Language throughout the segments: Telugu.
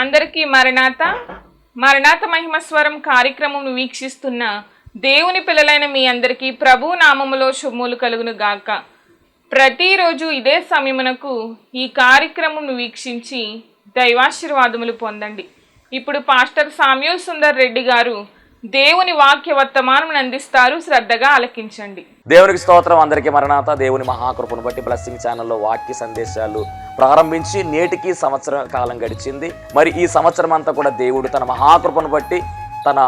అందరికీ మరణాత మరణాత మహిమస్వరం కార్యక్రమం వీక్షిస్తున్న దేవుని పిల్లలైన మీ అందరికీ ప్రభు నామములో శుభములు కలుగును గాక. ప్రతిరోజు ఇదే సమయమునకు ఈ కార్యక్రమం వీక్షించి దైవాశీర్వాదములు పొందండి. ఇప్పుడు పాస్టర్ సామ్యూల్ సుందర్ రెడ్డి గారు దేవుని వాక్య వర్తమానం అందిస్తారు. శ్రద్ధగా ఆలకించండి. దేవునికి స్తోత్రం. అందరికీ మరణాత. దేవుని మహాకృపను బట్టి బ్లెస్సింగ్ ఛానల్లో వాక్య సందేశాలు ప్రారంభించి నేటికి సంవత్సర కాలం గడిచింది. మరి ఈ సంవత్సరం అంతా కూడా దేవుడు తన మహాకృపను బట్టి తన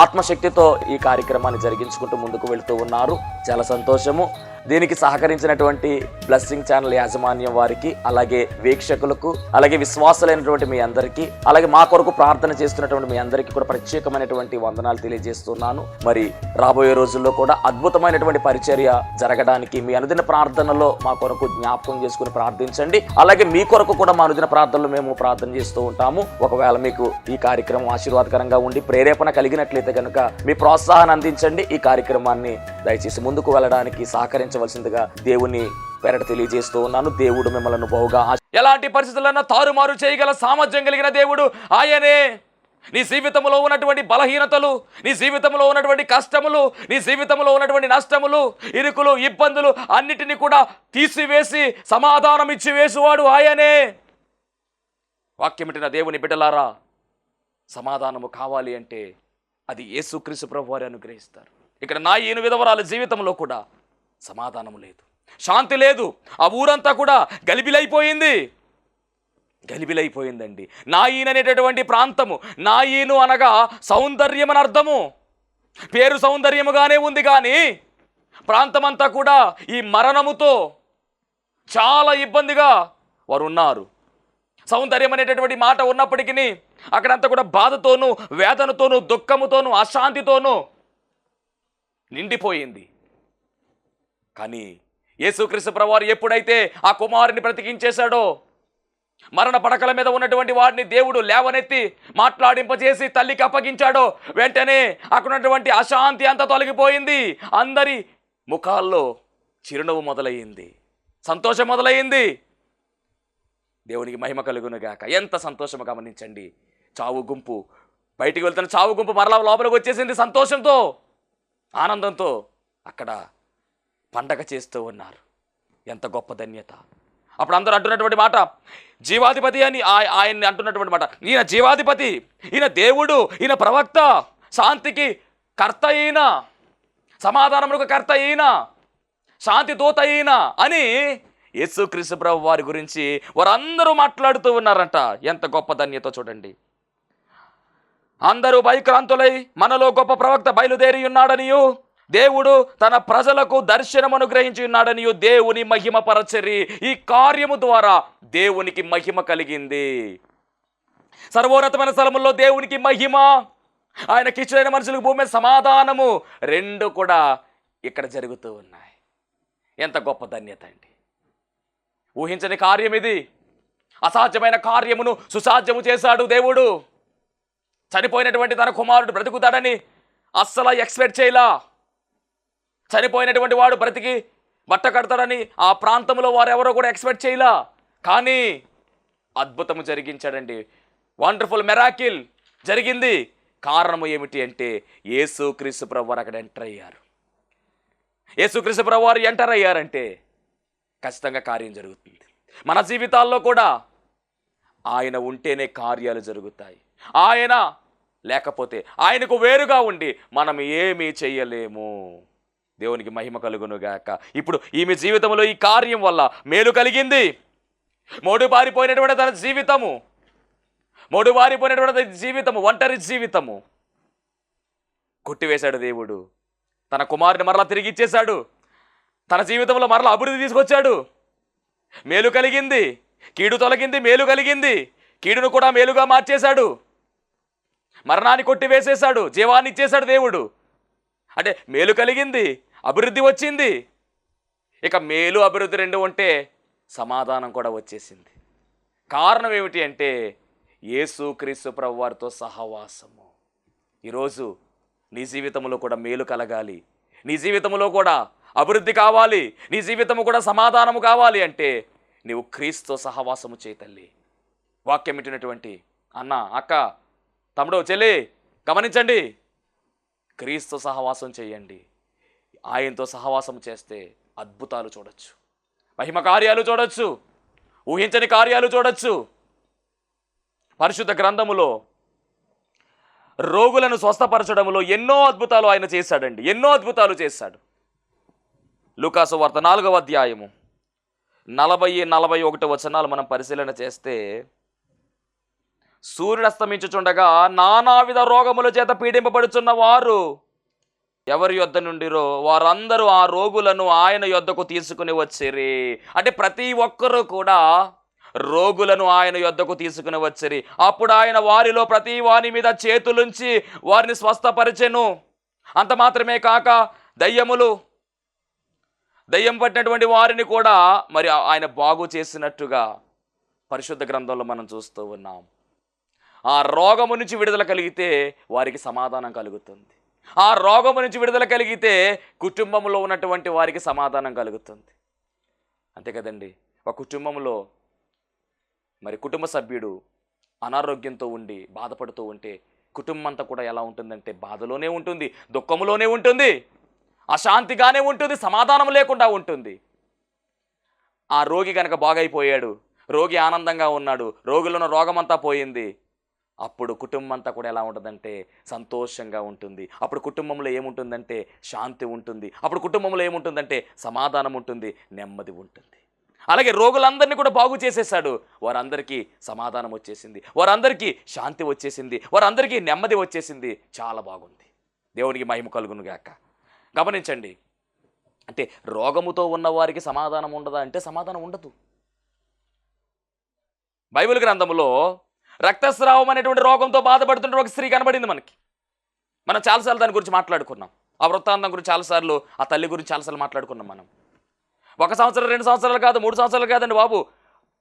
ఆత్మశక్తితో ఈ కార్యక్రమాన్ని జరిగించుకుంటూ ముందుకు వెళుతూ ఉన్నారు. చాలా సంతోషము. దీనికి సహకరించినటువంటి బ్లెస్సింగ్ ఛానల్ యాజమాన్యం వారికి, అలాగే వీక్షకులకు, అలాగే విశ్వాసులైనటువంటి మీ అందరికీ, అలాగే మా కొరకు ప్రార్థన చేస్తున్నటువంటి మీ అందరికీ కూడా ప్రత్యేకమైనటువంటి వందనాలు తెలియజేస్తున్నాను. మరి రాబోయే రోజుల్లో కూడా అద్భుతమైనటువంటి పరిచర్య జరగడానికి మీ అనుదిన ప్రార్థనలో మా కొరకు జ్ఞాపకం చేసుకుని ప్రార్థించండి. అలాగే మీ కొరకు కూడా మా అనుదిన ప్రార్థనలో మేము ప్రార్థన చేస్తూ ఉంటాము. ఒకవేళ మీకు ఈ కార్యక్రమం ఆశీర్వాదకరంగా ఉండి ప్రేరేపణ కలిగినట్లయితే కనుక మీ ప్రోత్సాహాన్ని అందించండి. ఈ కార్యక్రమాన్ని దయచేసి ముందుకు వెళ్ళడానికి సహకరించవలసిందిగా దేవుని పేరట తెలియజేస్తూ ఉన్నాను. దేవుడు మిమ్మల్ని బహుగా ఎలాంటి పరిస్థితులన్నా తారుమారు చేయగల సామర్థ్యం కలిగిన దేవుడు ఆయనే. నీ జీవితంలో ఉన్నటువంటి బలహీనతలు, నీ జీవితంలో ఉన్నటువంటి కష్టములు, నీ జీవితంలో ఉన్నటువంటి నష్టములు, ఇరుకులు, ఇబ్బందులు అన్నిటినీ కూడా తీసివేసి సమాధానం ఇచ్చి వేసువాడు ఆయనే. వాక్యమిటిన దేవుని బిడ్డలారా, సమాధానము కావాలి అంటే అది యేసుక్రీస్తు ప్రభువు వారు అనుగ్రహిస్తారు. ఇక్కడ నా ఈయన విధవరాల జీవితంలో కూడా సమాధానం లేదు, శాంతి లేదు. ఆ ఊరంతా కూడా గలిబిలైపోయిందండి. నాయీన్ అనేటటువంటి ప్రాంతము, నాయీను అనగా సౌందర్యం అని అర్థము. పేరు సౌందర్యముగానే ఉంది, కానీ ప్రాంతమంతా కూడా ఈ మరణముతో చాలా ఇబ్బందిగా వారు ఉన్నారు. సౌందర్యం అనేటటువంటి మాట ఉన్నప్పటికీ అక్కడంతా కూడా బాధతోనూ, వేదనతోనూ, దుఃఖముతోనూ, అశాంతితోనూ నిండిపోయింది. కానీ యేసుక్రీస్తు ప్రభువారు ఎప్పుడైతే ఆ కుమారుని బ్రతికించేశాడో, మరణ పడకల మీద ఉన్నటువంటి వాడిని దేవుడు లేవనెత్తి మాట్లాడింపజేసి తల్లికి అప్పగించాడో, వెంటనే అక్కడ ఉన్నటువంటి అశాంతి అంతా తొలగిపోయింది. అందరి ముఖాల్లో చిరునవ్వు మొదలయ్యింది, సంతోషం మొదలయ్యింది. దేవునికి మహిమ కలుగునుగాక. ఎంత సంతోషము గమనించండి. చావు గుంపు బయటికి వెళ్తున్న చావు గుంపు మరలా లోపలికి వచ్చేసింది. సంతోషంతో, ఆనందంతో అక్కడ పండగ చేస్తూ ఉన్నారు. ఎంత గొప్ప ధన్యత. అప్పుడు అందరూ అంటున్నటువంటి మాట, జీవాధిపతి అని ఆయన్ని అంటున్నటువంటి మాట, ఈయన జీవాధిపతి, ఈయన దేవుడు, ఈయన ప్రవక్త, శాంతికి కర్త అయిన, సమాధానములకు కర్త అయిన, శాంతి దూత అయిన అని యేసుక్రీస్తు ప్రభు వారి గురించి వారందరూ మాట్లాడుతూ ఉన్నారంట. ఎంత గొప్ప ధన్యత చూడండి. అందరూ భయక్రాంతులై మనలో గొప్ప ప్రవక్త బయలుదేరి ఉన్నాడనియు, దేవుడు తన ప్రజలకు దర్శనం అనుగ్రహించి ఉన్నాడనియు దేవుని మహిమ పరచరి. ఈ కార్యము ద్వారా దేవునికి మహిమ కలిగింది. సర్వోన్నతమైన స్థలముల్లో దేవునికి మహిమ, ఆయనకి ఇచ్చిన మనుషులకు భూమి మీద సమాధానము, రెండు కూడా ఇక్కడ జరుగుతూ ఉన్నాయి. ఎంత గొప్ప ధన్యత అండి. ఊహించని కార్యం ఇది. అసాధ్యమైన కార్యమును సుసాధ్యము చేశాడు దేవుడు. చనిపోయినటువంటి తన కుమారుడు బ్రతుకుతాడని అస్సలు ఎక్స్పెక్ట్ చేయలా. చనిపోయినటువంటి వాడు బ్రతికి బట్ట కడతాడని ఆ ప్రాంతంలో వారెవరో కూడా ఎక్స్పెక్ట్ చేయలా. కానీ అద్భుతము జరిగించాడండి. వండర్ఫుల్ మెరాకిల్ జరిగింది. కారణము ఏమిటి అంటే యేసుక్రీస్తు ప్రభువారు అక్కడ ఎంటర్ అయ్యారు. యేసుక్రీస్తు ప్రభువారు ఎంటర్ అయ్యారంటే ఖచ్చితంగా కార్యం జరుగుతుంది. మన జీవితాల్లో కూడా ఆయన ఉంటేనే కార్యాలు జరుగుతాయి. ఆయన లేకపోతే, ఆయనకు వేరుగా ఉండి మనం ఏమీ చెయ్యలేము. దేవునికి మహిమ కలుగునుగాక. ఇప్పుడు ఈమె జీవితంలో ఈ కార్యం వల్ల మేలు కలిగింది. మోడుబారిపోయినటువంటి తన జీవితము, ఒంటరి జీవితము కొట్టివేశాడు దేవుడు. తన కుమారుని మరలా తిరిగి ఇచ్చేశాడు. తన జీవితంలో మరలా అభివృద్ధి తీసుకొచ్చాడు. మేలు కలిగింది, కీడు తొలగింది, మేలు కలిగింది. కీడును కూడా మేలుగా మార్చేశాడు. మరణాన్ని కొట్టివేసేశాడు, జీవాన్ని ఇచ్చేశాడు దేవుడు. అంటే మేలు కలిగింది, అభివృద్ధి వచ్చింది. ఇక మేలు అభివృద్ధి రెండు ఉంటే సమాధానం కూడా వచ్చేసింది. కారణం ఏమిటి అంటే యేసుక్రీస్తు ప్రభువారితో సహవాసము. ఈరోజు నీ జీవితంలో కూడా మేలు కలగాలి, నీ జీవితంలో కూడా అభివృద్ధి కావాలి, నీ జీవితము కూడా సమాధానము కావాలి అంటే నీవు క్రీస్తుతో సహవాసము చేయి తల్లి. వాక్యం ఇచ్చినటువంటి అన్న, అక్క, తమ్ముడు, చెల్లి, గమనించండి. క్రీస్తు సహవాసం చేయండి. ఆయనతో సహవాసం చేస్తే అద్భుతాలు చూడొచ్చు, మహిమ కార్యాలు చూడొచ్చు, ఊహించని కార్యాలు చూడొచ్చు. పరిశుద్ధ గ్రంథములో రోగులను స్వస్థపరచడంలో ఎన్నో అద్భుతాలు ఆయన చేశాడండి, ఎన్నో అద్భుతాలు చేశాడు. లూకాసు వార్త 4వ అధ్యాయము 40-41 వచనాలు మనం పరిశీలన చేస్తే, సూర్యుడు అస్తమించుచుండగా నానావిధ రోగముల చేత పీడింపబడుచున్న వారు ఎవరి యొద్ద నుండిరో వారందరూ ఆ రోగులను ఆయన యొద్దకు తీసుకుని వచ్చిరి. అంటే ప్రతి ఒక్కరూ కూడా రోగులను ఆయన యొద్దకు తీసుకుని వచ్చిరి. అప్పుడు ఆయన వారిలో ప్రతి వాని మీద చేతులుంచి వారిని స్వస్థపరిచెను. అంత మాత్రమే కాక దయ్యం పట్టినటువంటి వారిని కూడా మరి ఆయన బాగు చేసినట్టుగా పరిశుద్ధ గ్రంథంలో మనం చూస్తూ ఉన్నాం. ఆ రోగము నుంచి విడుదల కలిగితే వారికి సమాధానం కలుగుతుంది. ఆ రోగము నుంచి విడుదల కలిగితే కుటుంబంలో ఉన్నటువంటి వారికి సమాధానం కలుగుతుంది. అంతే కదండి. ఒక కుటుంబంలో మరి కుటుంబ సభ్యుడు అనారోగ్యంతో ఉండి బాధపడుతూ ఉంటే కుటుంబం అంతా కూడా ఎలా ఉంటుందంటే బాధలోనే ఉంటుంది, దుఃఖంలోనే ఉంటుంది, అశాంతిగానే ఉంటుంది, సమాధానం లేకుండా ఉంటుంది. ఆ రోగి కనుక బాగైపోయాడు, రోగి ఆనందంగా ఉన్నాడు, రోగిలో ఉన్న రోగమంతా పోయింది, అప్పుడు కుటుంబం అంతా కూడా ఎలా ఉంటుందంటే సంతోషంగా ఉంటుంది. అప్పుడు కుటుంబంలో ఏముంటుందంటే శాంతి ఉంటుంది. అప్పుడు కుటుంబంలో ఏముంటుందంటే సమాధానం ఉంటుంది, నెమ్మది ఉంటుంది. అలాగే రోగులందరినీ కూడా బాగు చేసేసాడు. వారందరికీ సమాధానం వచ్చేసింది, వారందరికీ శాంతి వచ్చేసింది, వారందరికీ నెమ్మది వచ్చేసింది. చాలా బాగుంది. దేవునికి మహిమ కలుగును గాక. గమనించండి, అంటే రోగముతో ఉన్న వారికి సమాధానం ఉండదా అంటే సమాధానం ఉండదు. బైబిల్ గ్రంథంలో రక్తస్రావం అనేటువంటి రోగంతో బాధపడుతున్న ఒక స్త్రీ కనబడింది మనకి. మనం చాలాసార్లు దాని గురించి మాట్లాడుకున్నాం. ఆ వృత్తాంతం గురించి చాలాసార్లు, ఆ తల్లి గురించి చాలాసార్లు మాట్లాడుకున్నాం మనం. 1 సంవత్సరం 2 సంవత్సరాలు కాదు, 3 సంవత్సరాలు కాదండి బాబు,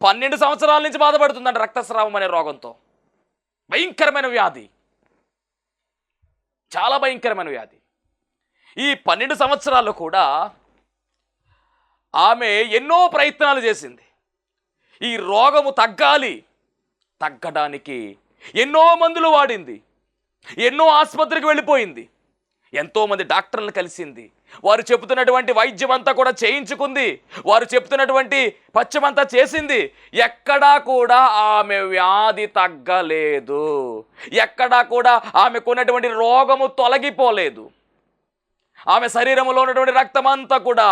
12 సంవత్సరాల నుంచి బాధపడుతుందంట రక్తస్రావం అనే రోగంతో. భయంకరమైన వ్యాధి, చాలా భయంకరమైన వ్యాధి. ఈ 12 సంవత్సరాలు కూడా ఆమె ఎన్నో ప్రయత్నాలు చేసింది. ఈ రోగము తగ్గడానికి ఎన్నో మందులు వాడింది, ఎన్నో ఆసుపత్రికి వెళ్ళిపోయింది, ఎంతోమంది డాక్టర్లను కలిసింది, వారు చెబుతున్నటువంటి వైద్యం అంతా కూడా చేయించుకుంది, వారు చెబుతున్నటువంటి పచ్చమంతా చేసింది. ఎక్కడా కూడా ఆమె వ్యాధి తగ్గలేదు, ఎక్కడా కూడా ఆమెకున్నటువంటి రోగము తొలగిపోలేదు. ఆమె శరీరంలో ఉన్నటువంటి రక్తం అంతా కూడా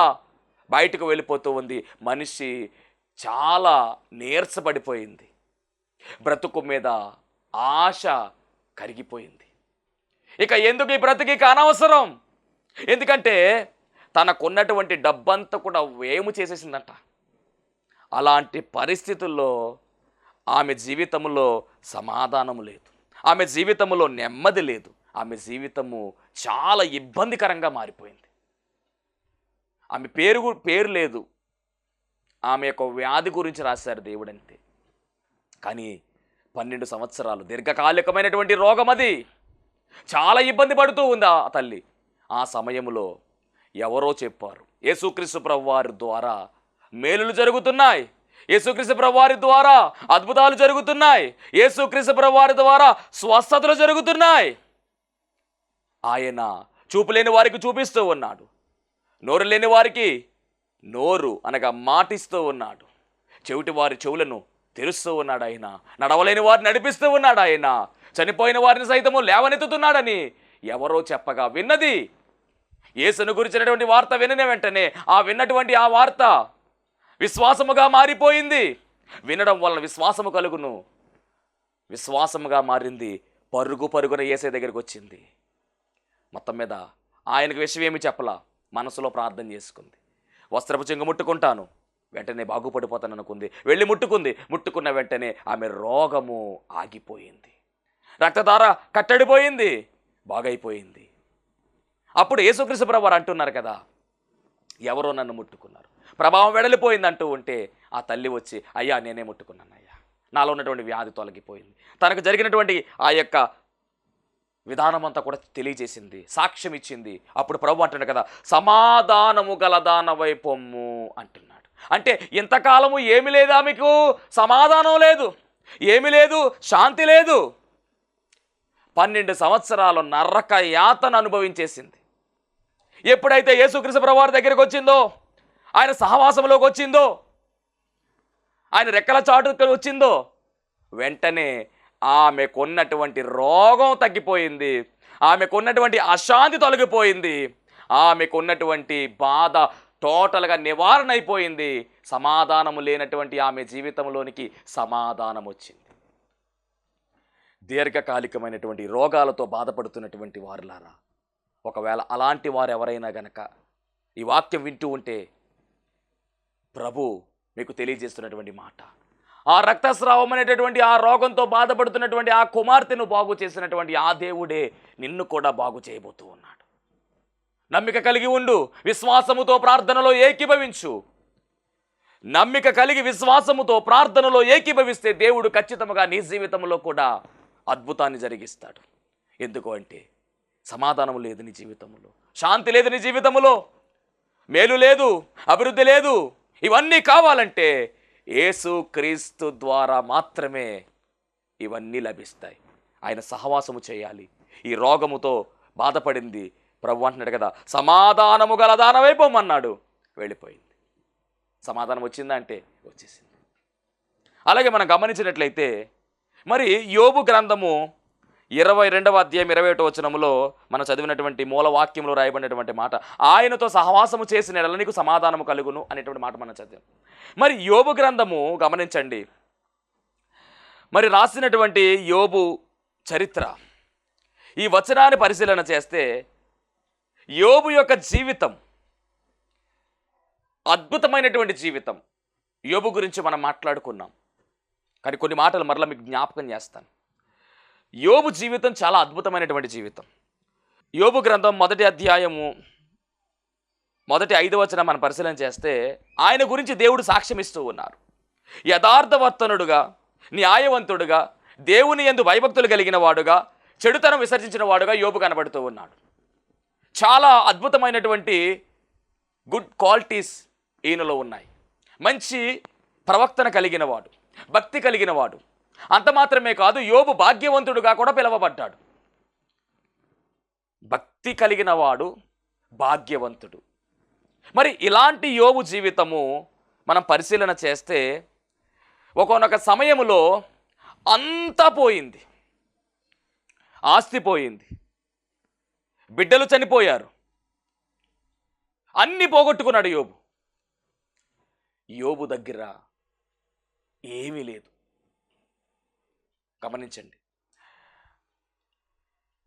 బయటకు వెళ్ళిపోతూ ఉంది. మనిషి చాలా నీరసపడిపోయింది, బ్రతుకు మీద ఆశ కరిగిపోయింది. ఇక ఎందుకు ఈ బ్రతుకిక అనవసరం, ఎందుకంటే తనకున్నటువంటి డబ్బంతా కూడా వేము చేసేసిందంట. అలాంటి పరిస్థితుల్లో ఆమె జీవితంలో సమాధానము లేదు, ఆమె జీవితంలో నెమ్మది లేదు, ఆమె జీవితము చాలా ఇబ్బందికరంగా మారిపోయింది. ఆమె పేరు లేదు, ఆమె యొక్క వ్యాధి గురించి రాశారు దేవుడు అంతే. కానీ 12 సంవత్సరాలు దీర్ఘకాలికమైనటువంటి రోగం, అది చాలా ఇబ్బంది పడుతూ ఉంది ఆ తల్లి. ఆ సమయంలో ఎవరో చెప్పారు, యేసుక్రీస్తు ప్రభువారి ద్వారా మేలులు జరుగుతున్నాయి, యేసుక్రీస్తు ప్రభువారి ద్వారా అద్భుతాలు జరుగుతున్నాయి, యేసుక్రీస్తు ప్రభువారి ద్వారా స్వస్థతలు జరుగుతున్నాయి. ఆయన చూపు లేని వారికి చూపిస్తూ ఉన్నాడు, నోరు లేని వారికి నోరు అనగా మాటిస్తూ ఉన్నాడు, చెవిటి వారి చెవులను తెరుస్తూ ఉన్నాడు ఆయన, నడవలేని వారిని నడిపిస్తూ ఉన్నాడు ఆయన, చనిపోయిన వారిని సైతము లేవనెత్తుతున్నాడని ఎవరో చెప్పగా విన్నది. యేసును గురించినటువంటి వార్త వినని వెంటనే విన్నటువంటి ఆ వార్త విశ్వాసముగా మారిపోయింది. వినడం వలన విశ్వాసము కలుగును, విశ్వాసముగా మారింది. పరుగున యేసే దగ్గరికి వచ్చింది. మొత్తం మీద ఆయనకు విషయం ఏమి చెప్పలా, మనసులో ప్రార్థన చేసుకుంది. వస్త్రపు చెంగు ముట్టుకుంటాను, వెంటనే బాగుపడిపోతాను అనుకుంది. వెళ్ళి ముట్టుకున్న వెంటనే ఆమె రోగము ఆగిపోయింది, రక్తధార కట్టడిపోయింది, బాగైపోయింది. అప్పుడు యేసుక్రీస్తు ప్రభువారు అంటున్నారు కదా, ఎవరో నన్ను ముట్టుకున్నారు, ప్రభావం వెడలిపోయింది అంటూ ఉంటే ఆ తల్లి వచ్చి, అయ్యా నేనే ముట్టుకున్నాను అయ్యా, నాలో ఉన్నటువంటి వ్యాధి తొలగిపోయింది. తనకు జరిగినటువంటి ఆ యొక్క విధానం అంతా కూడా తెలియజేసింది, సాక్ష్యం ఇచ్చింది. అప్పుడు ప్రభు అంటున్నాడు కదా, సమాధానము గలదానవై పొమ్ము అంటున్నాడు. అంటే ఇంతకాలము ఏమి లేదా, మీకు సమాధానం లేదు, ఏమీ లేదు, శాంతి లేదు. 12 సంవత్సరాలు నరక యాతన అనుభవించేసింది. ఎప్పుడైతే యేసుక్రీస్తు ప్రభువారి దగ్గరికి వచ్చిందో, ఆయన సహవాసంలోకి వచ్చిందో, ఆయన రెక్కల చాటుకు వచ్చిందో, వెంటనే ఆమెకున్నటువంటి రోగం తగ్గిపోయింది, ఆమెకున్నటువంటి అశాంతి తొలగిపోయింది, ఆమెకున్నటువంటి బాధ టోటల్గా నివారణ అయిపోయింది. సమాధానము లేనటువంటి ఆమె జీవితంలోనికి సమాధానం వచ్చింది. దీర్ఘకాలికమైనటువంటి రోగాలతో బాధపడుతున్నటువంటి వారులారా, ఒకవేళ అలాంటి వారు ఎవరైనా గనక ఈ వాక్యం వింటూ ఉంటే ప్రభు మీకు తెలియజేస్తున్నటువంటి మాట, ఆ రక్తస్రావం అనేటటువంటి ఆ రోగంతో బాధపడుతున్నటువంటి ఆ కుమార్తెను బాగు చేసినటువంటి ఆ దేవుడే నిన్ను కూడా బాగు చేయబోతూ ఉన్నాడు. నమ్మిక కలిగి ఉండు, విశ్వాసముతో ప్రార్థనలో ఏకీభవించు. నమ్మిక కలిగి విశ్వాసముతో ప్రార్థనలో ఏకీభవిస్తే దేవుడు ఖచ్చితంగా నీ జీవితంలో కూడా అద్భుతాన్ని జరిగిస్తాడు. ఎందుకు అంటే సమాధానం లేదు నీ జీవితంలో, శాంతి లేదు నీ జీవితంలో, మేలు లేదు, అభివృద్ధి లేదు. ఇవన్నీ కావాలంటే యేసు క్రీస్తు ద్వారా మాత్రమే ఇవన్నీ లభిస్తాయి. ఆయన సహవాసము చేయాలి. ఈ రోగముతో బాధపడింది ప్రభు అంటున్నాడు కదా, సమాధానము గల దానమైపోమన్నాడు, వెళ్ళిపోయింది. సమాధానం వచ్చిందా అంటే వచ్చేసింది. అలాగే మనం గమనించినట్లయితే మరి యోబు గ్రంథము 22వ అధ్యాయం 21వ వచనములో మనం చదివినటువంటి మూల వాక్యంలో రాయబడినటువంటి మాట, ఆయనతో సహవాసము చేసిన ఎడల నీకు సమాధానము కలుగును అనేటువంటి మాట మనం చదివాం. మరి యోబు గ్రంథము గమనించండి, మరి రాసినటువంటి యోబు చరిత్ర, ఈ వచనాన్ని పరిశీలన చేస్తే యోబు యొక్క జీవితం అద్భుతమైనటువంటి జీవితం. యోబు గురించి మనం మాట్లాడుకున్నాం, కానీ కొన్ని మాటలు మరలా మీకు జ్ఞాపకం చేస్తాను. యోబు జీవితం చాలా అద్భుతమైనటువంటి జీవితం. యోబు గ్రంథం 1వ అధ్యాయము 1వ 5వ వచనం మనం పరిశీలన చేస్తే ఆయన గురించి దేవుడు సాక్ష్యం ఇస్తూ ఉన్నారు. యథార్థవర్తనుడుగా, న్యాయవంతుడుగా, దేవుని యందు భయభక్తులు కలిగిన వాడుగా, చెడుతనం విసర్జించిన వాడుగా యోబు కనబడుతూ ఉన్నాడు. చాలా అద్భుతమైనటువంటి గుడ్ క్వాలిటీస్ ఈయనలో ఉన్నాయి. మంచి ప్రవక్తన కలిగిన వాడు, భక్తి కలిగిన వాడు. అంత మాత్రమే కాదు, యోబు భాగ్యవంతుడుగా కూడా పిలువబడ్డాడు. భక్తి కలిగిన వాడు, భాగ్యవంతుడు. మరి ఇలాంటి యోబు జీవితము మనం పరిశీలన చేస్తే ఒక్కొక్క సమయములో అంతా పోయింది, ఆస్తి పోయింది, బిడ్డలు చనిపోయారు, అన్నీ పోగొట్టుకున్నాడు యోబు. యోబు దగ్గర ఏమీ లేదు. గమనించండి,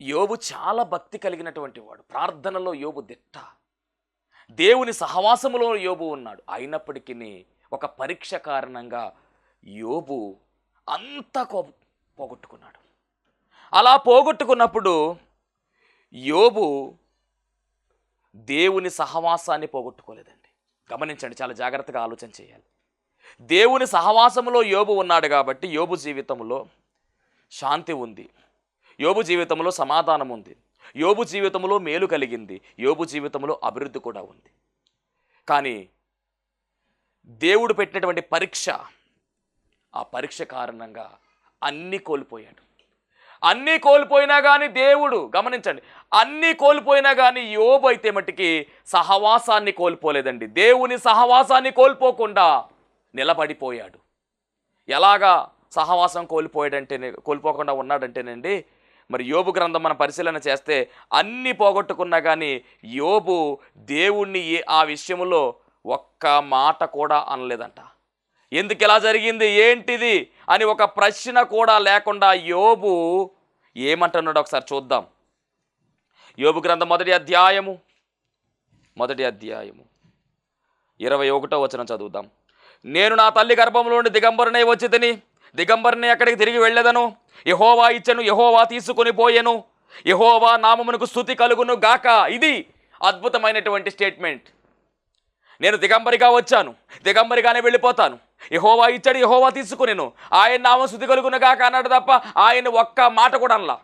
యోబు చాలా భక్తి కలిగినటువంటి వాడు, ప్రార్థనలో యోబు దిట్ట, దేవుని సహవాసములో యోబు ఉన్నాడు. అయినప్పటికీ ఒక పరీక్ష కారణంగా యోబు అంతా పోగొట్టుకున్నాడు. అలా పోగొట్టుకున్నప్పుడు యోబు దేవుని సహవాసాన్ని పోగొట్టుకోలేదండి. గమనించండి, చాలా జాగ్రత్తగా ఆలోచన చేయాలి. దేవుని సహవాసములో యోబు ఉన్నాడు కాబట్టి యోబు జీవితంలో శాంతి ఉంది, యోబు జీవితంలో సమాధానం ఉంది, యోబు జీవితంలో మేలు కలిగింది, యోబు జీవితంలో అభివృద్ధి కూడా ఉంది. కానీ దేవుడు పెట్టినటువంటి పరీక్ష, ఆ పరీక్ష కారణంగా అన్నీ కోల్పోయాడు. అన్నీ కోల్పోయినా కానీ దేవుడు, గమనించండి, అన్నీ కోల్పోయినా కానీ యోబు అయితే మట్టికి సహవాసాన్ని కోల్పోలేదండి. దేవుని సహవాసాన్ని కోల్పోకుండా నిలబడిపోయాడు. ఎలాగా సహవాసం కోల్పోకుండా ఉన్నాడంటేనండి, మరి యోబు గ్రంథం మనం పరిశీలన చేస్తే అన్నీ పోగొట్టుకున్నా కానీ యోబు దేవుణ్ణి ఆ విషయంలో ఒక్క మాట కూడా అనలేదంట. ఎందుకు ఇలా జరిగింది, ఏంటిది అని ఒక ప్రశ్న కూడా లేకుండా యోబు ఏమంటున్నాడు ఒకసారి చూద్దాం. యోబు గ్రంథం 1వ అధ్యాయము 21వ వచనం చదువుదాం. నేను నా తల్లి గర్భంలో నుండి దిగంబరునై వచ్చి తిని, దిగంబరుని ఎక్కడికి తిరిగి వెళ్ళేదను. యెహోవా ఇచ్చెను, యెహోవా తీసుకొని పోయెను, యెహోవా నామమునకు స్తుతి కలుగును గాక. ఇది అద్భుతమైనటువంటి స్టేట్మెంట్. నేను దిగంబరిగా వచ్చాను, దిగంబరిగానే వెళ్ళిపోతాను. యెహోవా ఇచ్చాడు, యెహోవా తీసుకునేను, ఆయన నామం స్తుతి కలుగును గాక అన్నాడు తప్ప ఆయన ఒక్క మాట కూడా అనలా.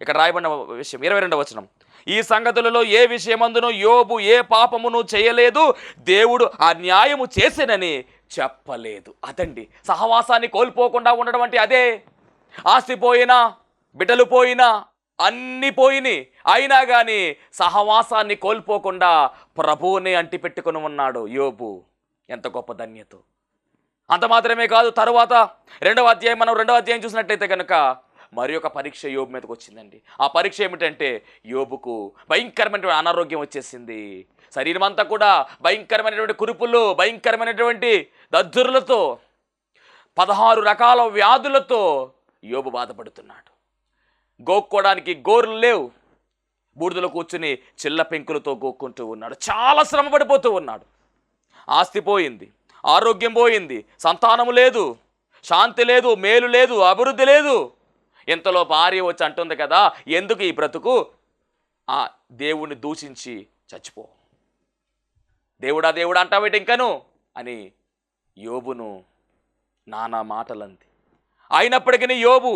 ఇక్కడ రాయబడిన విషయం 22వ వచనం, ఈ సంగతులలో ఏ విషయమందును యోబు ఏ పాపమును చేయలేదు, దేవుడు ఆ న్యాయము చేసేనని చెప్పలేదు. అదండి సహవాసాన్ని కోల్పోకుండా ఉండడం అంటే అదే. ఆస్తి పోయినా, బిడ్డలు పోయినా, అన్నీ పోయినాయి, అయినా కానీ సహవాసాన్ని కోల్పోకుండా ప్రభువుని అంటి పెట్టుకుని ఉన్నాడు యోబు. ఎంత గొప్ప ధన్యత. అంత మాత్రమే కాదు, తరువాత రెండవ అధ్యాయం చూసినట్లయితే కనుక మరి ఒక పరీక్ష యోబు మీదకి వచ్చిందండి. ఆ పరీక్ష ఏమిటంటే యోబుకు భయంకరమైనటువంటి అనారోగ్యం వచ్చేసింది. శరీరం అంతా కూడా భయంకరమైనటువంటి కురుపులు, భయంకరమైనటువంటి దద్దురులతో, 16 రకాల వ్యాధులతో యోబు బాధపడుతున్నాడు. గోక్కోవడానికి గోర్లు లేవు, బూడిదలో కూర్చుని చిల్ల పెంకులతో గోక్కుంటూ ఉన్నాడు. చాలా శ్రమ పడిపోతూ ఉన్నాడు. ఆస్తి పోయింది, ఆరోగ్యం పోయింది, సంతానము లేదు, శాంతి లేదు, మేలు లేదు, అభివృద్ధి లేదు. ఇంతలో భార్య వచ్చి అంటుంది కదా, ఎందుకు ఈ బ్రతుకు, ఆ దేవుణ్ణి దూషించి చచ్చిపో, దేవుడా దేవుడా అంటావేటి ఇంకను అని యోబును నానా మాటలంది. అయినప్పటికీ యోబు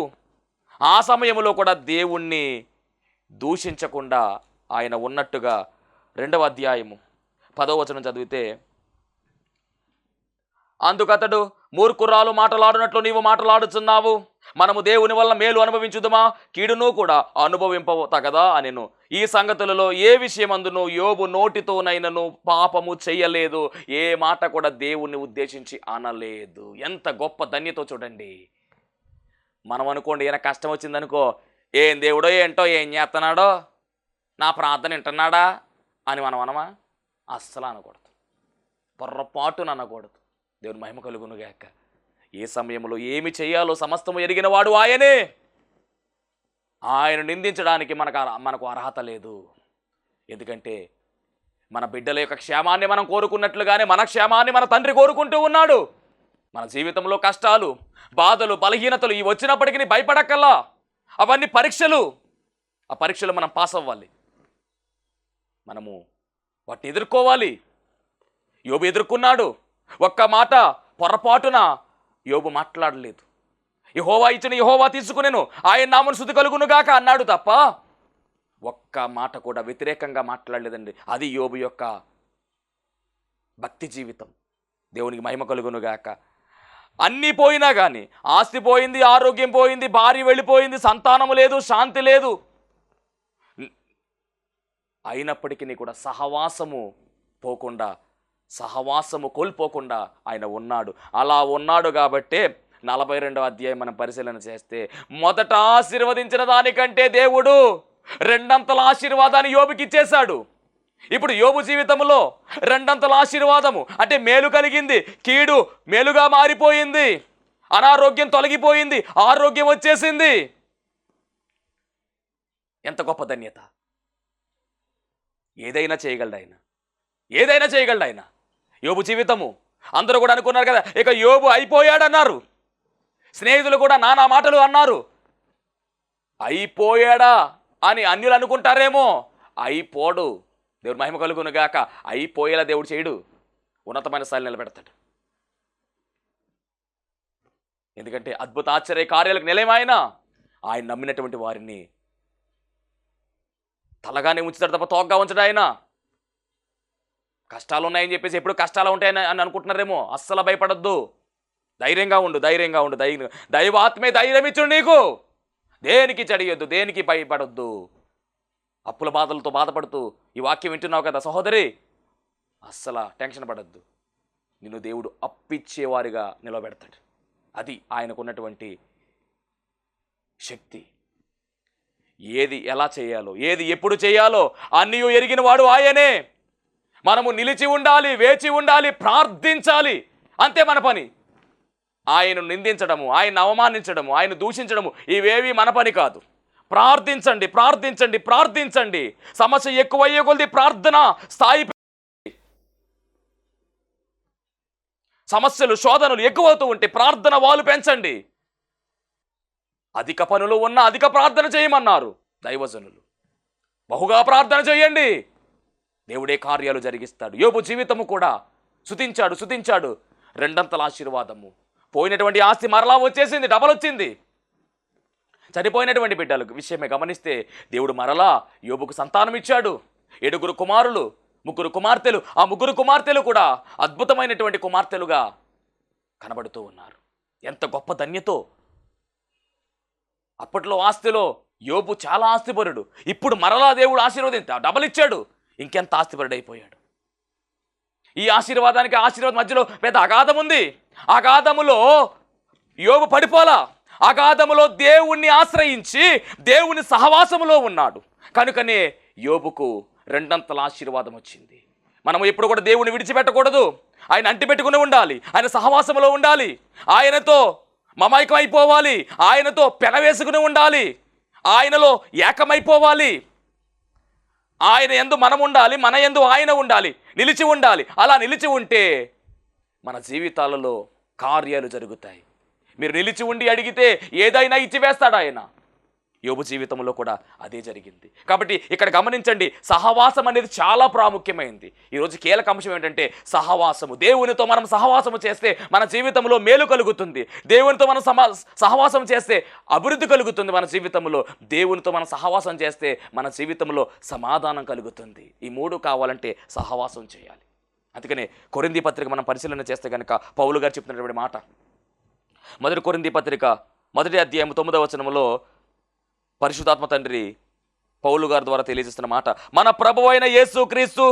ఆ సమయంలో కూడా దేవుణ్ణి దూషించకుండా ఆయన ఉన్నట్టుగా 2వ అధ్యాయము 10వ వచనం చదివితే, అందుకతడు, మూర్ఖురాలు మాటలాడినట్లు నీవు మాటలాడుచున్నావు, మనము దేవుని వల్ల మేలు అనుభవించుదుమా, కీడును కూడా అనుభవింపతగదా అనెను. ఈ సంగతులలో ఏ విషయమందును యోబు నోటితోనైనను పాపము చెయ్యలేదు, ఏ మాట కూడా దేవుణ్ణి ఉద్దేశించి అనలేదు. ఎంత గొప్ప ధన్యతో చూడండి. మనం అనుకోండి, ఈయన కష్టం వచ్చిందనుకో, ఏం దేవుడో ఏంటో, ఏం చేస్తున్నాడో, నా ప్రార్థన వింటున్నాడా అని మనం అనమా? అస్సలు అనకూడదు, పొర్రపాటున అనకూడదు. దేవుని మహిమ కలుగునుగాక. ఏ సమయంలో ఏమి చేయాలో సమస్తము ఎరిగిన వాడు ఆయనే. ఆయన నిందించడానికి మనకు అర్హత లేదు. ఎందుకంటే మన బిడ్డల యొక్క క్షేమాన్ని మనం కోరుకున్నట్లుగానే మన క్షేమాన్ని మన తండ్రి కోరుకుంటూ ఉన్నాడు. మన జీవితంలో కష్టాలు, బాధలు, బలహీనతలు ఇవి వచ్చినప్పటికీ భయపడక్కల్లా. అవన్నీ పరీక్షలు. ఆ పరీక్షలు మనం పాస్ అవ్వాలి, మనము వాటిని ఎదుర్కోవాలి. యోబు ఎదుర్కొన్నాడు. ఒక్క మాట పొరపాటున యోబు మాట్లాడలేదు. యెహోవా ఇచ్చిన యెహోవా తీసుకునేను, ఆయన నామమున స్తుతి కలుగునుగాక అన్నాడు తప్ప ఒక్క మాట కూడా వ్యతిరేకంగా మాట్లాడలేదండి. అది యోబు యొక్క భక్తి జీవితం. దేవునికి మహిమ కలుగునుగాక. అన్నీ పోయినా కానీ, ఆస్తి పోయింది, ఆరోగ్యం పోయింది, భార్య వెళ్ళిపోయింది, సంతానము లేదు, శాంతి లేదు, అయినప్పటికీ కూడా సహవాసము పోకుండా, సహవాసము కోల్పోకుండా ఆయన ఉన్నాడు. అలా ఉన్నాడు కాబట్టే 42వ అధ్యాయం మనం పరిశీలన చేస్తే, మొదట ఆశీర్వదించిన దానికంటే దేవుడు 2 ఆశీర్వాదాన్ని యోబుకి ఇచ్చేశాడు. ఇప్పుడు యోబు జీవితంలో 2 ఆశీర్వాదము అంటే మేలు కలిగింది, కీడు మేలుగా మారిపోయింది, అనారోగ్యం తొలగిపోయింది, ఆరోగ్యం వచ్చేసింది. ఎంత గొప్ప ధన్యత. ఏదైనా చేయగలడు ఆయన, ఏదైనా చేయగలడు ఆయన. యోబు జీవితము అందరూ కూడా అనుకున్నారు కదా, ఇక యోబు అయిపోయాడన్నారు. స్నేహితులు కూడా నానా మాటలు అన్నారు. అయిపోయాడా అని అన్యులు అనుకుంటారేమో, అయిపోడు. దేవుడు మహిమ కలుగును గాక. అయిపోయేలా దేవుడు చేయడు, ఉన్నతమైన స్థాయిని నిలబెడతాడు. ఎందుకంటే అద్భుత ఆశ్చర్య కార్యాలకు నిలయమైన ఆయన నమ్మినటువంటి వారిని తలగానే ఉంచుతాడు తప్ప తోగ్గా ఉంచడు ఆయన. కష్టాలు ఉన్నాయని చెప్పేసి ఎప్పుడు కష్టాలు ఉంటాయని అని అనుకుంటున్నారేమో, అస్సలు భయపడద్దు. ధైర్యంగా ఉండు, ధైర్యంగా ఉండు. దైవాత్మే ధైర్యం ఇచ్చుడు నీకు. దేనికి చెడియొద్దు, దేనికి భయపడొద్దు. అప్పుల బాధలతో బాధపడుతూ ఈ వాక్యం వింటున్నావు కదా సహోదరి, అస్సలు టెన్షన్ పడద్దు. నిన్ను దేవుడు అప్పిచ్చేవారిగా నిలబెడతాడు. అది ఆయనకున్నటువంటి శక్తి. ఏది ఎలా చేయాలో, ఏది ఎప్పుడు చేయాలో అన్నీ ఎరిగిన వాడు ఆయనే. మనము నిలిచి ఉండాలి, వేచి ఉండాలి, ప్రార్థించాలి, అంతే మన పని. ఆయన నిందించడము, ఆయన అవమానించడము, ఆయన దూషించడము ఇవేవి మన పని కాదు. ప్రార్థించండి, ప్రార్థించండి, ప్రార్థించండి. సమస్య ఎక్కువయ్యే కొద్ది ప్రార్థన స్థాయి, సమస్యలు శోధనలు ఎక్కువవుతూ ఉంటే ప్రార్థన వాళ్ళు పెంచండి. అధిక పనులు ఉన్న అధిక ప్రార్థన చేయమన్నారు దైవజనులు. బహుగా ప్రార్థన చేయండి, దేవుడే కార్యాలు జరిగిస్తాడు. యోబు జీవితము కూడా స్తుతించాడు, 2 ఆశీర్వాదము. పోయినటువంటి ఆస్తి మరలా వచ్చేసింది, డబల్ వచ్చింది. చనిపోయినటువంటి బిడ్డలకు విషయమే గమనిస్తే దేవుడు మరలా యోబుకు సంతానం ఇచ్చాడు. 7 కుమారులు, 3 కుమార్తెలు. ఆ 3 కుమార్తెలు కూడా అద్భుతమైనటువంటి కుమార్తెలుగా కనబడుతూ ఉన్నారు. ఎంత గొప్ప ధన్యతో! అప్పట్లో ఆస్తిలో యోబు చాలా ఆస్తిపరుడు. ఇప్పుడు మరలా దేవుడు ఆశీర్వదించ డబల్ ఇచ్చాడు. ఇంకెంత ఆస్తిపరుడు అయిపోయాడు. ఈ ఆశీర్వాదానికి ఆశీర్వాదం మధ్యలో పెద్ద అగాధం ఉంది. అగాధములో యోబు పడిపోలా. అగాధములో దేవుణ్ణి ఆశ్రయించి దేవుని సహవాసములో ఉన్నాడు. కనుకనే యోబుకు రెండంతల ఆశీర్వాదం వచ్చింది. మనము ఎప్పుడు కూడా దేవుని విడిచిపెట్టకూడదు. ఆయన అంటిపెట్టుకుని ఉండాలి. ఆయన సహవాసములో ఉండాలి. ఆయనతో మమైకం అయిపోవాలి. ఆయనతో పెనవేసుకుని ఉండాలి. ఆయనలో ఏకమైపోవాలి. ఆయన యందు మనం ఉండాలి, మన యందు ఆయన ఉండాలి, నిలిచి ఉండాలి. అలా నిలిచి ఉంటే మన జీవితాలలో కార్యాలు జరుగుతాయి. మీరు నిలిచి ఉండి అడిగితే ఏదైనా ఇచ్చివేస్తాడు ఆయన. యోబు జీవితంలో కూడా అదే జరిగింది. కాబట్టి ఇక్కడ గమనించండి, సహవాసం అనేది చాలా ప్రాముఖ్యమైనది. ఈరోజు కీలక అంశం ఏంటంటే సహవాసము. దేవునితో మనం సహవాసము చేస్తే మన జీవితంలో మేలు కలుగుతుంది. దేవునితో మనం సహవాసం చేస్తే అభివృద్ధి కలుగుతుంది మన జీవితంలో. దేవునితో మనం సహవాసం చేస్తే మన జీవితంలో సమాధానం కలుగుతుంది. ఈ మూడు కావాలంటే సహవాసం చేయాలి. అందుకనే కొరింథీ పత్రిక మనం పరిశీలన చేస్తే కనుక పౌలు గారు చెప్తున్నటువంటి మాట, మొదటి కొరింథీ పత్రిక 1వ అధ్యాయం 9వ వచనంలో పరిశుద్ధాత్మ తండ్రి పౌలు గారి ద్వారా తెలియజేస్తున్న మాట, మన ప్రభువైన యేసుక్రీస్తు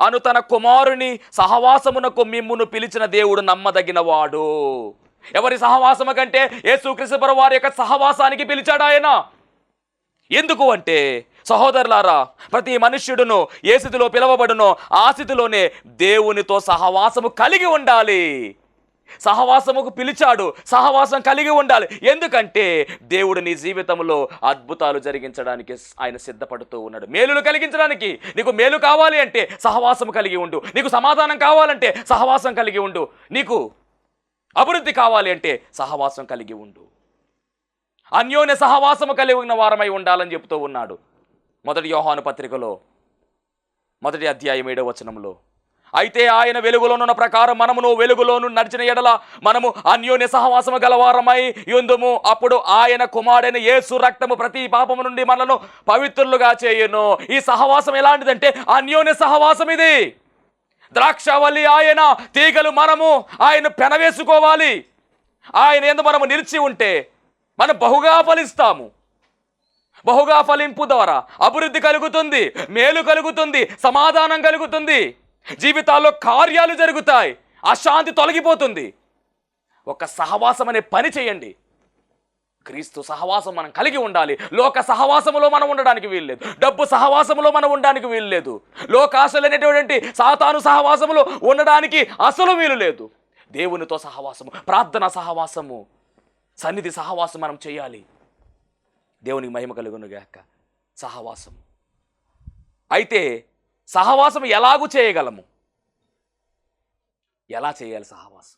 అను తన కుమారుని సహవాసమునకు మిమ్మును పిలిచిన దేవుడు నమ్మదగినవాడు. ఎవరి సహవాసము కంటే యేసుక్రీస్తు ప్రభు వారి యొక్క సహవాసానికి పిలిచాడు ఆయన. ఎందుకు అంటే సహోదరులారా, ప్రతి మనుష్యుడును ఏ స్థితిలో పిలవబడునో ఆ స్థితిలోనే దేవునితో సహవాసము కలిగి ఉండాలి. సహవాసముకు పిలిచాడు, సహవాసం కలిగి ఉండాలి. ఎందుకంటే దేవుడు నీ జీవితంలో అద్భుతాలు జరిగించడానికి ఆయన సిద్ధపడుతూ ఉన్నాడు. మేలులు కలిగించడానికి. నీకు మేలు కావాలి అంటే సహవాసం కలిగి ఉండు. నీకు సమాధానం కావాలంటే సహవాసం కలిగి ఉండు. నీకు అభివృద్ధి కావాలి అంటే సహవాసం కలిగి ఉండు. అన్యోన్య సహవాసము కలిగి ఉన్న వారమై ఉండాలని చెప్తూ ఉన్నాడు. 1 యోహాను పత్రికలో 1వ అధ్యాయం 7వ వచనంలో, అయితే ఆయన వెలుగులోనున్న ప్రకారం మనమును వెలుగులోను నడిచిన ఎడల మనము అన్యోన్య సహవాసము గలవారమై యుందుము. అప్పుడు ఆయన కుమారుడైన యేసు రక్తము ప్రతి పాపము నుండి మనలను పవిత్రులుగా చేయును. ఈ సహవాసం ఎలాంటిదంటే అన్యోన్య సహవాసం ఇది. ద్రాక్షవల్లి ఆయన, తీగలు మనము. ఆయన పెనవేసుకోవాలి. ఆయన యందు మనము నిలిచి ఉంటే మనం బహుగా ఫలిస్తాము. బహుగా ఫలింపు ద్వారా అభివృద్ధి కలుగుతుంది, మేలు కలుగుతుంది, సమాధానం కలుగుతుంది, జీవితాల్లో కార్యాలు జరుగుతాయి, అశాంతి తొలగిపోతుంది. ఒక సహవాసం అనే పని చేయండి. క్రీస్తు సహవాసం మనం కలిగి ఉండాలి. లోక సహవాసములో మనం ఉండడానికి వీల్లేదు. డబ్బు సహవాసములో మనం ఉండడానికి వీల్లేదు. లోకాశలు అనేటువంటి సాతాను సహవాసములో ఉండడానికి అసలు వీలు లేదు. దేవునితో సహవాసము, ప్రార్థన సహవాసము, సన్నిధి సహవాసం మనం చేయాలి. దేవునికి మహిమ కలుగునుగాక. సహవాసం అయితే సహవాసం ఎలాగూ చేయగలము? ఎలా చేయాలి సహవాసం?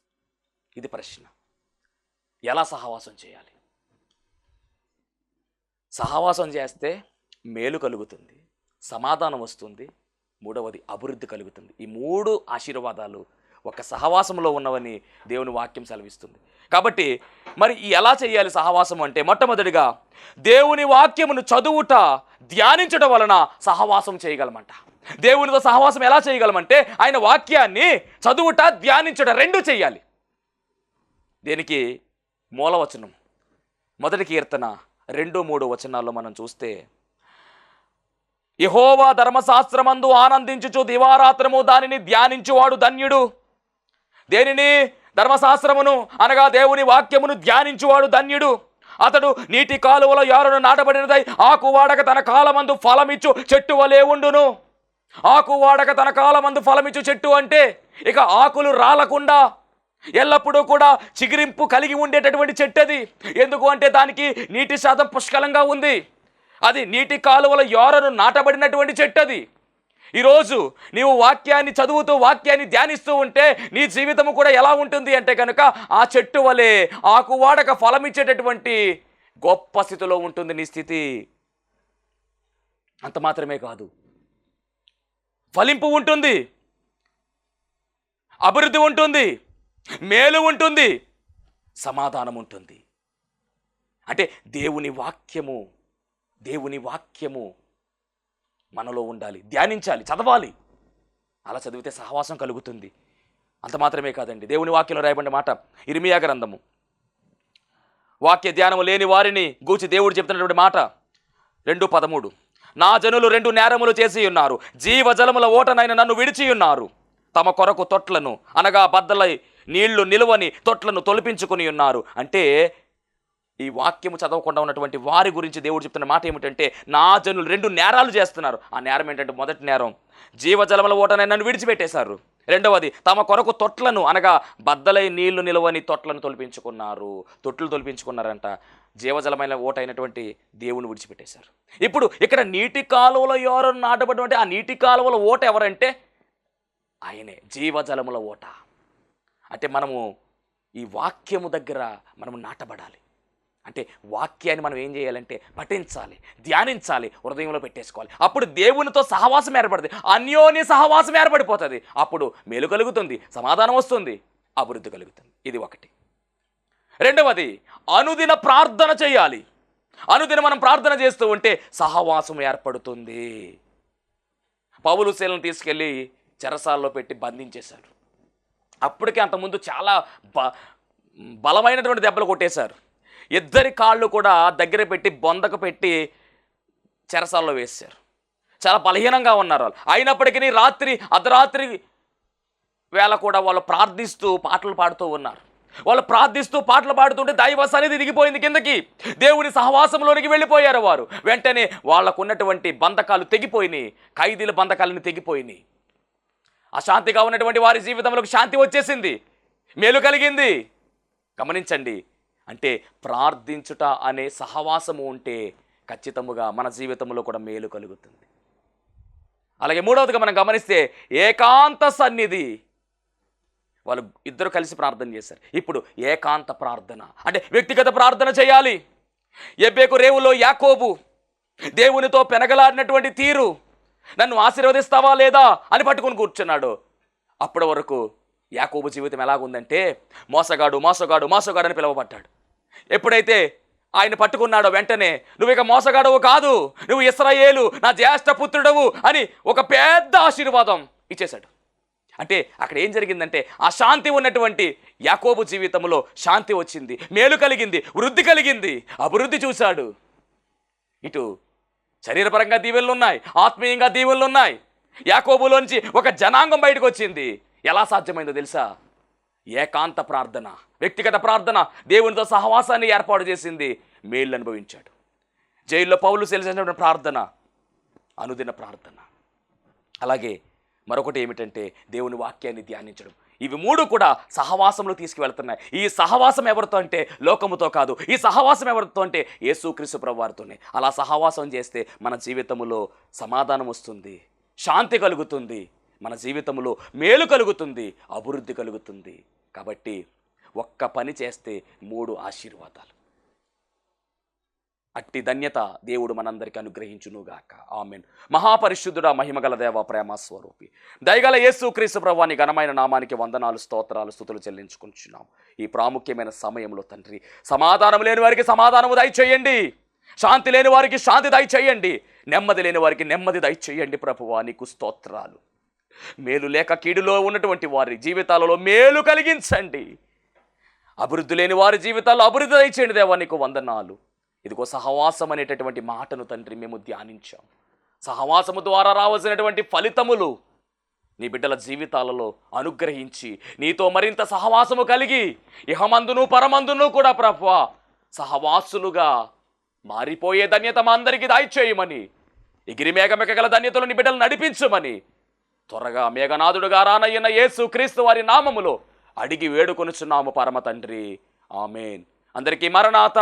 ఇది ప్రశ్న. ఎలా సహవాసం చేయాలి? సహవాసం చేస్తే మేలు కలుగుతుంది, సమాధానం వస్తుంది, మూడవది అభివృద్ధి కలుగుతుంది. ఈ 3 ఆశీర్వాదాలు ఒక సహవాసంలో ఉన్నవని దేవుని వాక్యం సెలవిస్తుంది. కాబట్టి మరి ఎలా చేయాలి సహవాసం అంటే, మొట్టమొదటిగా దేవుని వాక్యమును చదువుట, ధ్యానించడం వలన సహవాసం చేయగలమంట. దేవునితో సహవాసం ఎలా చేయగలమంటే ఆయన వాక్యాన్ని చదువుట, ధ్యానించడం 2 చేయాలి. దీనికి మూలవచనం 1 కీర్తన 2-3 వచనాల్లో మనం చూస్తే, యెహోవా ధర్మశాస్త్రమందు ఆనందించుచు దివారాత్రము దానిని ధ్యానించువాడు ధన్యుడు. దేనిని? ధర్మశాస్త్రమును అనగా దేవుని వాక్యమును ధ్యానించువాడు ధన్యుడు. అతడు నీటి కాలువలో యారును నాటబడినదై ఆకు వాడక తన కాలమందు ఫలమిచ్చు చెట్టు వలె ఉండును. ఆకు వాడక తన కాలమందు ఫలమిచ్చు చెట్టు అంటే ఇక ఆకులు రాలకుండా ఎల్లప్పుడూ కూడా చిగురింపు కలిగి ఉండేటటువంటి చెట్టు అది. ఎందుకు అంటే దానికి నీటి శాతం పుష్కలంగా ఉంది. అది నీటి కాలువల యారను నాటబడినటువంటి చెట్టు అది. ఈరోజు నీవు వాక్యాన్ని చదువుతూ వాక్యాన్ని ధ్యానిస్తూ ఉంటే నీ జీవితము కూడా ఎలా ఉంటుంది అంటే కనుక ఆ చెట్టు వలె ఆకు వాడక ఫలమిచ్చేటటువంటి గొప్ప స్థితిలో ఉంటుంది నీ స్థితి. అంత మాత్రమే కాదు, ఫలింపు ఉంటుంది, అభివృద్ధి ఉంటుంది, మేలు ఉంటుంది, సమాధానం ఉంటుంది. అంటే దేవుని వాక్యము మనలో ఉండాలి, ధ్యానించాలి, చదవాలి. అలా చదివితే సహవాసం కలుగుతుంది. అంత మాత్రమే కాదండి, దేవుని వాక్యంలో రాయబడిన మాట ఇర్మియా గ్రంథము వాక్య ధ్యానము లేని వారిని గూర్చి దేవుడు చెప్తున్నటువంటి మాట 2:13. నా జనులు 2 నేరములు చేసి ఉన్నారు, జీవజలముల ఓటనైన నన్ను విడిచి ఉన్నారు. తమ కొరకు తొట్లను అనగా బద్దలై నీళ్లు నిలువని తొట్లను తొలిపించుకుని ఉన్నారు. అంటే ఈ వాక్యము చదవకుండా ఉన్నటువంటి వారి గురించి దేవుడు చెప్తున్న మాట ఏమిటంటే, నా జనులు 2 నేరాలు చేస్తున్నారు. ఆ నేరం ఏంటంటే, మొదటి నేరం జీవజలముల ఓటనైన నన్ను విడిచిపెట్టేశారు. రెండవది తమ కొరకు తొట్లను అనగా బద్దలై నీళ్లు నిలవని తొట్లను తొలిపించుకున్నారు. తొట్లు తొలిపించుకున్నారంట. జీవజలమైన ఓట అయినటువంటి దేవుని విడిచిపెట్టేశారు. ఇప్పుడు ఇక్కడ నీటి కాలువలో ఎవరు నాటబడి ఆ నీటి కాలువల ఓట ఎవరంటే ఆయనే, జీవజలముల ఓట. అంటే మనము ఈ వాక్యము దగ్గర మనము నాటబడాలి. అంటే వాక్యాన్ని మనం ఏం చేయాలంటే పఠించాలి, ధ్యానించాలి, హృదయంలో పెట్టేసుకోవాలి. అప్పుడు దేవునితో సహవాసం ఏర్పడుతుంది, అన్యోన్య సహవాసం ఏర్పడిపోతుంది. అప్పుడు మేలు కలుగుతుంది, సమాధానం వస్తుంది, అభివృద్ధి కలుగుతుంది. ఇది ఒకటి. రెండవది అనుదిన ప్రార్థన చేయాలి. అనుదిన మనం ప్రార్థన చేస్తూ ఉంటే సహవాసం ఏర్పడుతుంది. పౌలు శీలను తీసుకెళ్ళి చెరసాల్లో పెట్టి బంధించేశారు. అప్పటికే అంతకుముందు చాలా బలమైనటువంటి దెబ్బలు కొట్టేశారు. ఇద్దరి కాళ్ళు కూడా దగ్గర పెట్టి బొందకు పెట్టి చెరసాల్లో వేశారు. చాలా బలహీనంగా ఉన్నారు వాళ్ళు. అయినప్పటికీ అర్ధరాత్రి వేళ కూడా వాళ్ళు ప్రార్థిస్తూ పాటలు పాడుతూ ఉన్నారు. వాళ్ళు ప్రార్థిస్తూ పాటలు పాడుతుంటే దైవ సన్నిధి దిగిపోయింది కిందకి. దేవుని సహవాసంలోనికి వెళ్ళిపోయారు వారు. వెంటనే వాళ్ళకున్నటువంటి బంధకాలు తెగిపోయినాయి, ఖైదీల బంధకాలను తెగిపోయినాయి. అశాంతిగా ఉన్నటువంటి వారి జీవితంలోకి శాంతి వచ్చేసింది, మేలు కలిగింది. గమనించండి, అంటే ప్రార్థించుట అనే సహవాసము ఉంటే ఖచ్చితముగా మన జీవితంలో కూడా మేలు కలుగుతుంది. అలాగే మూడవదిగా మనం గమనిస్తే ఏకాంత సన్నిధి. వాళ్ళు ఇద్దరు కలిసి ప్రార్థన చేశారు. ఇప్పుడు ఏకాంత ప్రార్థన అంటే వ్యక్తిగత ప్రార్థన చేయాలి. ఎబ్బేకు రేవులో యాకోబు దేవునితో పెనగలాడినటువంటి తీరు, నన్ను ఆశీర్వదిస్తావా లేదా అని పట్టుకుని కూర్చున్నాడు. అప్పటి వరకు యాకోబు జీవితం ఎలాగుందంటే మోసగాడు మోసగాడు మోసగాడు అని పిలువబడ్డాడు. ఎప్పుడైతే ఆయన పట్టుకున్నాడో వెంటనే నువ్వు ఇక మోసగాడవు కాదు, నువ్వు ఇశ్రాయేలు నా జ్యేష్ఠ పుత్రుడవు అని ఒక పెద్ద ఆశీర్వాదం ఇచ్చేశాడు. అంటే అక్కడ ఏం జరిగిందంటే ఆ శాంతి ఉన్నటువంటి యాకోబు జీవితంలో శాంతి వచ్చింది, మేలు కలిగింది, వృద్ధి కలిగింది, అభివృద్ధి చూశాడు. ఇటు శరీరపరంగా దీవెనలు ఉన్నాయి, ఆత్మీయంగా దీవెనలు ఉన్నాయి. యాకోబులోంచి ఒక జనాంగం బయటకు వచ్చింది. ఎలా సాధ్యమైందో తెలుసా? ఏకాంత ప్రార్థన, వ్యక్తిగత ప్రార్థన దేవునితో సహవాసాన్ని ఏర్పాటు చేసింది, మేళ్ళు అనుభవించాడు. జైల్లో పౌలు చేసినటువంటి ప్రార్థన అనుదిన ప్రార్థన. అలాగే మరొకటి ఏమిటంటే దేవుని వాక్యాన్ని ధ్యానించడం. ఇవి మూడు కూడా సహవాసంలో తీసుకువెళ్తున్నాయి. ఈ సహవాసం ఎవరితో అంటే లోకముతో కాదు, ఈ సహవాసం ఎవరితో అంటే యేసుక్రీస్తు ప్రభువారితోనే. అలా సహవాసం చేస్తే మన జీవితంలో సమాధానం వస్తుంది, శాంతి కలుగుతుంది, మన జీవితంలో మేలు కలుగుతుంది, అభివృద్ధి కలుగుతుంది. కాబట్టి ఒక్క పని చేస్తే 3 ఆశీర్వాదాలు. అట్టి ధన్యత దేవుడు మనందరికీ అనుగ్రహించునుగాక. ఆమెన్. మహాపరిశుద్ధుడా, మహిమగల దేవ, ప్రేమ స్వరూపి, దయగల యేసుక్రీస్తు ప్రభువాని ఘనమైన నామానికి వందనాలు, స్తోత్రాలు, స్తుతులు చెల్లించుకుంటున్నాం. ఈ ప్రాముఖ్యమైన సమయంలో తండ్రి, సమాధానం లేని వారికి సమాధానము దయచేయండి, శాంతి లేని వారికి శాంతి దయచేయండి, నెమ్మది లేని వారికి నెమ్మది దయచేయండి. ప్రభువా నీకు స్తోత్రాలు. మేలు లేక కీడులో ఉన్నటువంటి వారి జీవితాలలో మేలు కలిగించండి. అభివృద్ధి లేని వారి జీవితాల్లో అభివృద్ధి దయచేయండి. దేవా నీకు వందనాలు. ఇదిగో సహవాసం అనేటటువంటి మాటను తండ్రి మేము ధ్యానించాం. సహవాసము ద్వారా రావాల్సినటువంటి ఫలితములు నీ బిడ్డల జీవితాలలో అనుగ్రహించి నీతో మరింత సహవాసము కలిగి ఇహమందును పరమందును కూడా ప్రభువా సహవాసులుగా మారిపోయే ధన్యత మా అందరికీ దయచేయమని, ఎగిరి మేఘమెక్కగల ధన్యతలు నీ బిడ్డలు నడిపించమని త్వరగా మేఘనాథుడుగా రానయ్యన్న యేసు క్రీస్తు వారి నామములో అడిగి వేడుకొనుచున్నాము పరమ తండ్రి. ఆమెన్. అందరికీ మరణాత.